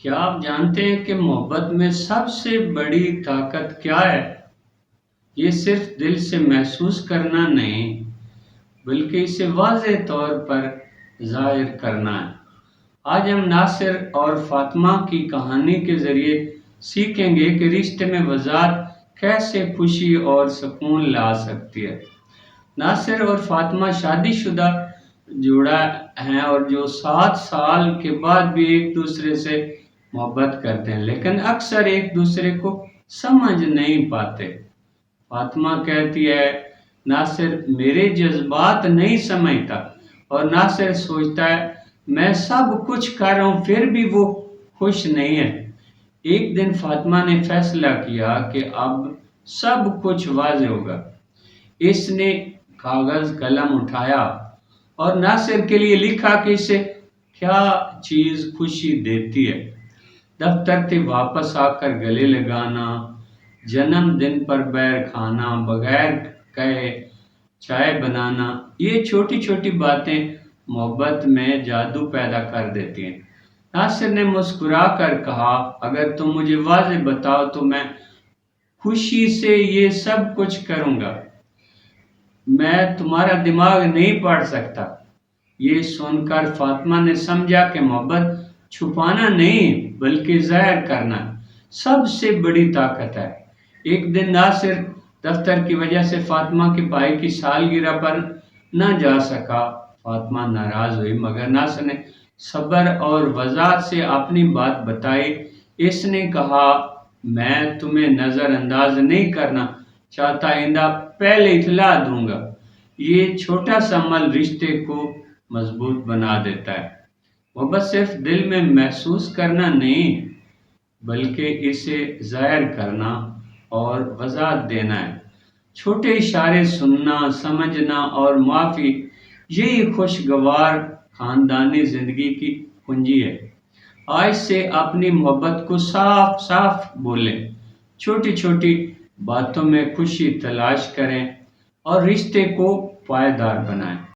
क्या आप जानते हैं कि मोहब्बत में सबसे बड़ी ताकत क्या है? ये सिर्फ दिल से महसूस करना नहीं, बल्कि इसे वाज़ेह तौर पर ज़ाहिर करना है। आज हम नासिर और फ़ातिमा की कहानी के ज़रिए सीखेंगे कि रिश्ते में वज़ाहत कैसे खुशी और सुकून ला सकती है। नासिर और फ़ातिमा शादीशुदा जोड़ा हैं और जो 7 साल के बाद भी एक दूसरे से मोहब्बत करते हैं, लेकिन अक्सर एक दूसरे को समझ नहीं पाते। फातिमा कहती है, नासिर मेरे जज्बात नहीं समझता, और नासिर सोचता है मैं सब कुछ कर रहा हूँ फिर भी वो खुश नहीं है। एक दिन फातिमा ने फैसला किया कि अब सब कुछ वाज़ेह होगा। इसने कागज कलम उठाया और नासिर के लिए लिखा कि इसे क्या चीज खुशी देती है। दफ्तर से वापस आकर गले लगाना, जन्मदिन पर बैर खाना, बगैर कहे चाय बनाना, ये छोटी छोटी बातें मोहब्बत में जादू पैदा कर देती हैं। नासिर ने मुस्कुरा कर कहा, अगर तुम मुझे वाज़ेह बताओ तो मैं खुशी से ये सब कुछ करूंगा। मैं तुम्हारा दिमाग नहीं पढ़ सकता। ये सुनकर फातिमा ने समझा कि मोहब्बत छुपाना नहीं बल्कि ज़ाहिर करना सबसे बड़ी ताकत है। एक दिन नासिर दफ्तर की वजह से फातिमा के भाई की सालगिरह पर न जा सका। फातिमा नाराज हुई, मगर नासिर ने सब्र और वज़ाहत से अपनी बात बताई। इसने कहा, मैं तुम्हें नज़रअंदाज नहीं करना चाहता, आइंदा पहले इतला दूंगा। ये छोटा सा अमल रिश्ते को मजबूत बना देता है। मोहब्बत सिर्फ दिल में महसूस करना नहीं, बल्कि इसे ज़ाहिर करना और वज़ाहत देना है। छोटे इशारे सुनना, समझना और माफ़ी, यही खुशगवार खानदानी ज़िंदगी की कुंजी है। आज से अपनी मोहब्बत को साफ साफ बोलें, छोटी छोटी बातों में खुशी तलाश करें और रिश्ते को पायदार बनाएं।